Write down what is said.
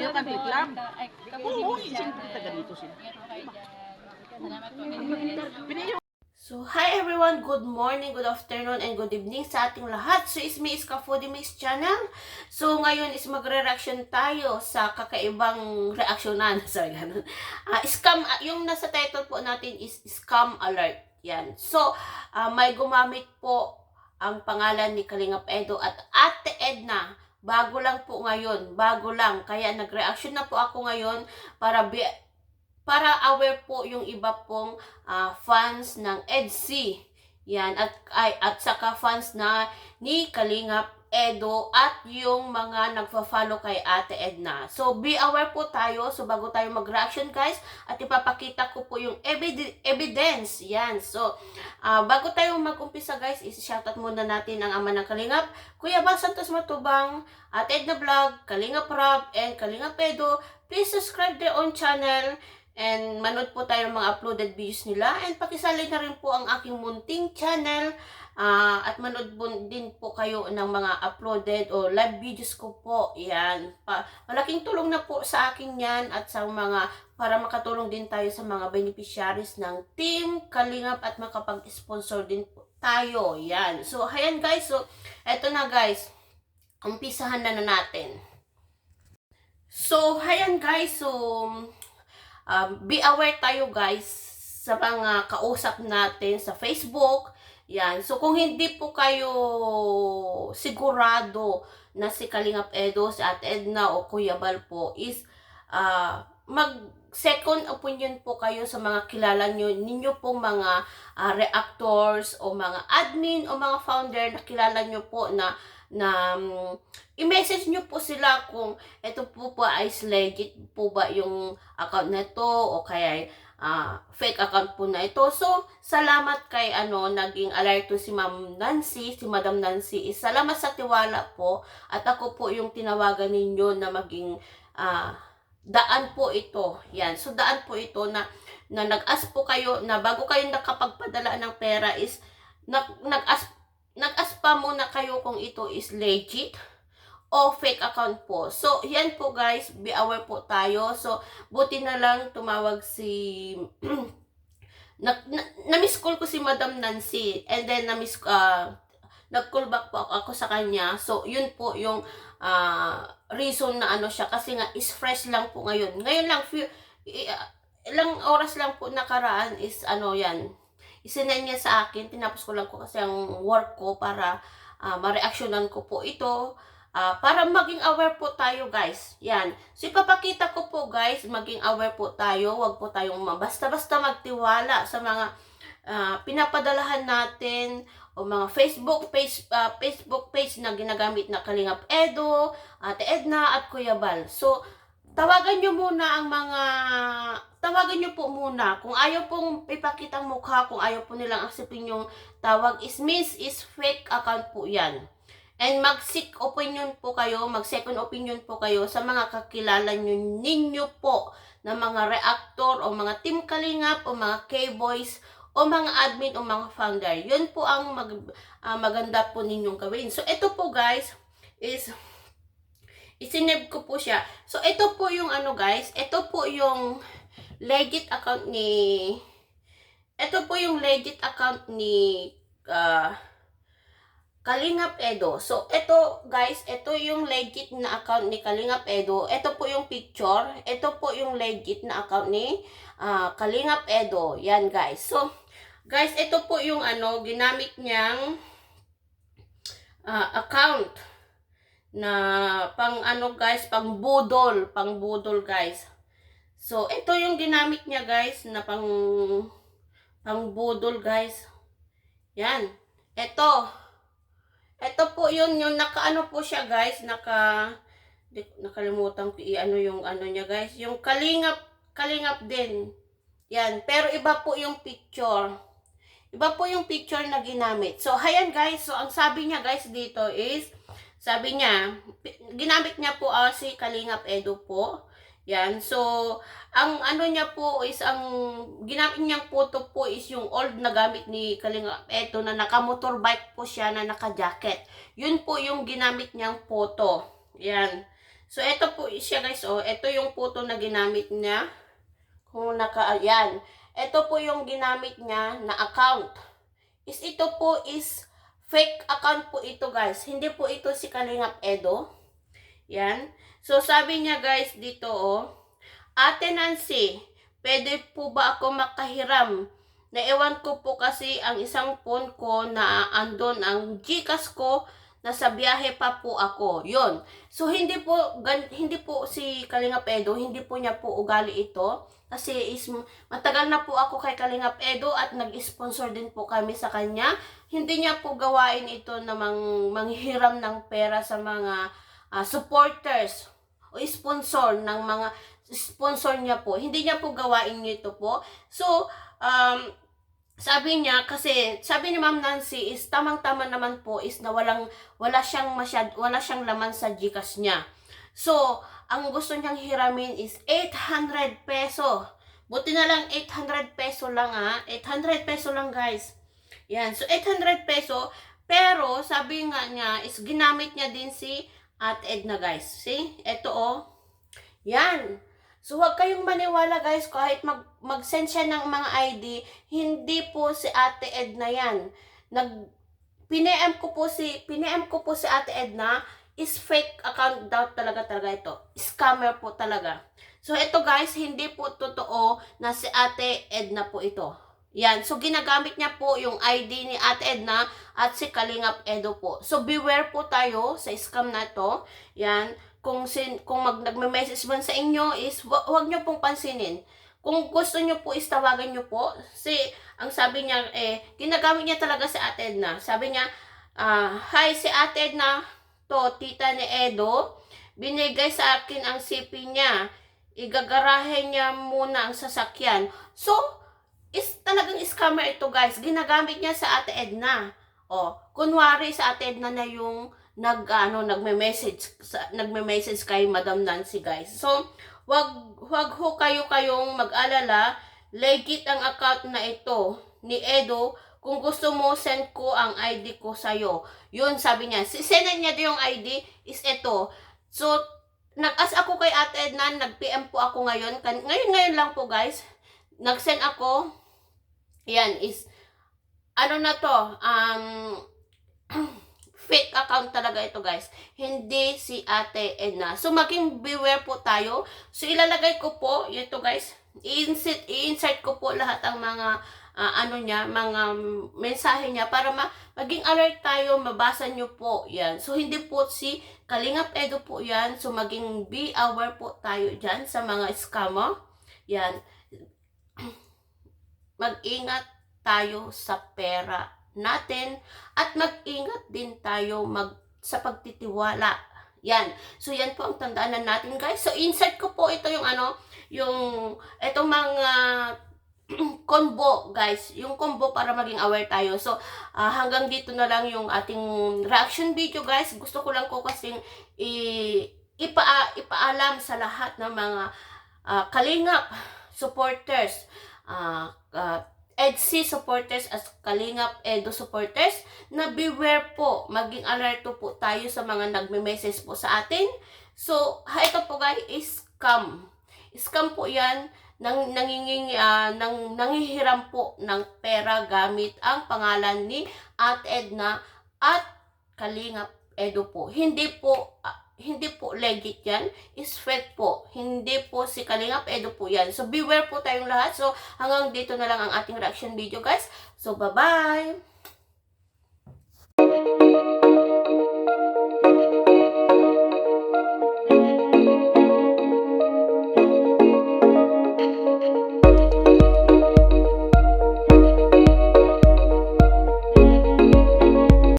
Kaya taglit lang. Oo, Kabuhi siyempre taga dito sila. Salamat po. So, hi everyone! Good morning, good afternoon, and good evening sa ating lahat. So, it's me, Iska Foodie Mix Channel. So, ngayon is magre-reaction tayo sa kakaibang reaksyonan. Sorry, ganun. Scam, yung nasa title po natin is Scam Alert. Yan. So, may gumamit po ang pangalan ni Kalingap Edo at Ate Edna. Bago lang po ngayon. Bago lang. Kaya nag-reaction na po ako ngayon para aware po yung iba pong fans ng EDC. Yan, at saka fans na ni Kalingap Edo at yung mga nagfa-follow kay Ate Edna. So, be aware po tayo. So, bago tayo mag-reaction guys, at ipapakita ko po yung evidence. Yan. So, bago tayo mag-umpisa guys, is-shoutout muna natin ang ama ng Kalingap, Kuya Bang Santos Matubang, Ate Edna Vlog, Kalingap Rob, and Kalingap Edo. Please subscribe their own channel. And manood po tayo ng mga uploaded videos nila. And pakisali na rin po ang aking munting channel. At manood din po kayo ng mga uploaded o live videos ko po. Yan. Malaking tulong na po sa akin yan. At sa mga, para makatulong din tayo sa mga beneficiaries ng Team Kalingap at makapag-sponsor din po tayo. Yan. So, ayan guys. So, eto na guys. Umpisahan na natin. So, ayan guys. So, be aware tayo guys sa mga kausap natin sa Facebook. Yan. So, kung hindi po kayo sigurado na si Kalingap Edo, si Ate Edna o Kuya Bal po is mag-second opinion po kayo sa mga kilala ninyo pong mga reactors o mga admin o mga founder na kilala nyo po na i-message nyo po sila kung ito po ba is legit po ba yung account na ito o kaya fake account po na ito. So, salamat kay naging alerto si Ma'am Nancy, si Madam Nancy. Salamat sa tiwala po at ako po yung tinawagan ninyo na maging daan po ito. Yan. So, daan po ito na nag-ask po kayo na bago kayo nakapagpadala ng pera is nag-ask pa muna kayo kung ito is legit o fake account po. So, yan po guys, be aware po tayo. So, buti na lang tumawag si na-miss call ko si Madam Nancy and then nag-call back po ako sa kanya. So, yun po yung reason na siya kasi nga is fresh lang po ngayon. Ngayon lang ilang oras lang po nakaraan is yan. Isinend niya sa akin, tinapos ko lang ko kasi ang work ko para ma-reactionan ko po ito. Para maging aware po tayo guys. Yan. So ipapakita ko po guys, maging aware po tayo. Huwag po tayong basta-basta magtiwala sa mga pinapadalahan natin o mga Facebook page na ginagamit na Kalingap Edo, Ate Edna at Kuya Bal. So tawagan nyo po muna. Kung ayaw pong ipakitang mukha, kung ayaw po nilang akseptin yung tawag is fake account po yan. And mag-seek opinion po kayo, mag-second opinion po kayo sa mga kakilala ninyo po na mga reactor o mga Team Kalingap o mga K-Boys o mga admin o mga founder. Yun po ang maganda po ninyong gawin. So, ito po guys is isineb ko po siya. So, ito po yung guys, ito po yung legit account ni Kalingap Edo. So, ito guys, ito yung legit na account ni Kalingap Edo. Ito po yung picture. Ito po yung legit na account ni Kalingap Edo. Yan guys. So, guys, ito po yung ginamit niyang account na guys, pang budol guys. So, ito yung ginamit niya guys na pang budol guys. Yan. Ito po yun yung naka po siya guys, nakalimutan ko yung niya guys, yung Kalingap din. Yan, pero iba po yung picture. Iba po yung picture na ginamit. So, ayan guys, so ang sabi niya guys dito is sabi niya, ginamit niya po si Kalingap Edo po. Yan. So, ang niya po is, ang ginamit niyang photo po is yung old na gamit ni Kalingap Edo na naka-motorbike po siya na naka-jacket. Yun po yung ginamit niyang photo. Yan. So, ito po siya guys, oh. Ito yung photo na ginamit niya. Kung yan. Ito po yung ginamit niya na account. Ito po is fake account po ito guys. Hindi po ito si Kalingap Edo. Yan. So, sabi niya guys dito, oh. Ate Nancy, pwede po ba ako makahiram? Naiwan ko po kasi ang isang phone ko na andon ang GCash ko, nasa biyahe pa po ako. Yun. So, hindi po si Kalingap Edo, hindi po niya po ugali ito. Kasi matagal na po ako kay Kalingap Edo at nag-sponsor din po kami sa kanya. Hindi niya po gawain ito na manghiram ng pera sa mga supporters o sponsor ng mga sponsor niya po. Hindi niya po gawain nito po. So, sabi niya, kasi sabi ni Ma'am Nancy is tamang-tama naman po is na wala siyang laman sa GCash niya. So, ang gusto niyang hiramin is 800 peso. Buti na lang 800 peso lang 800 peso lang guys. Yan. So, 800 peso. Pero, sabi nga niya is ginamit niya din si Ate Edna guys. See? Ito oh. Yan. So, huwag kayong maniwala guys, kahit mag-send siya ng mga ID, hindi po si Ate Edna yan. Pinm ko po si Ate Edna, is fake account daw talaga ito. Scammer po talaga. So, ito guys, hindi po totoo na si Ate Edna po ito. Yan. So, ginagamit niya po yung ID ni Ate Edna at si Kalingap Edo po. So, beware po tayo sa scam na to. Yan. Kung nagme-message man sa inyo is wag nyo pong pansinin. Kung gusto nyo po is tawagan nyo po. Ang sabi niya ginagamit niya talaga si Ate Edna. Sabi niya, hi si Ate Edna, to tita ni Edo, binigay sa akin ang CP niya. Igagarahe niya muna ang sasakyan. So, is talagang scammer ito guys. Ginagamit niya sa Ate Edna. Kunwari sa Ate Edna na yung nagme-message kay Madam Nancy guys. So, wag ho kayong mag-alala, legit ang account na ito ni Edo. Kung gusto mo, send ko ang ID ko sa'yo. Yun, sabi niya. Sendan niya yung ID is ito. So, nag-ask ako kay Ate Edna, nag-PM po ako ngayon. Ngayon lang po guys. Nag-send ako. Yan is, fake account talaga ito guys. Hindi si Ate Edna. So, maging beware po tayo. So, ilalagay ko po, ito guys, i-insert ko po lahat ang mga, mga mensahe niya para maging alert tayo, mabasa nyo po. Yan. So, hindi po si Kalingap Edo po yan. So, maging be aware po tayo dyan sa mga scammer. Yan. Mag-ingat tayo sa pera natin at mag-ingat din tayo sa pagtitiwala. Yan. So, yan po ang tandaan natin guys. So, insert ko po ito itong mga combo guys. Yung combo para maging aware tayo. So, hanggang dito na lang yung ating reaction video guys. Gusto ko lang po kasing ipaalam sa lahat ng mga Kalingap supporters, EDC supporters at Kalingap Edo supporters na beware po, maging alerto po tayo sa mga nagme-message po sa atin. So, ito po guys is scam. Scam po yan, nanghihiram po ng pera gamit ang pangalan ni Ate Edna at Kalingap Edo po. Hindi po legit yan, is fake po. Hindi po si Kalingap Edo po yan. So, beware po tayong lahat. So, hanggang dito na lang ang ating reaction video guys. So, bye-bye!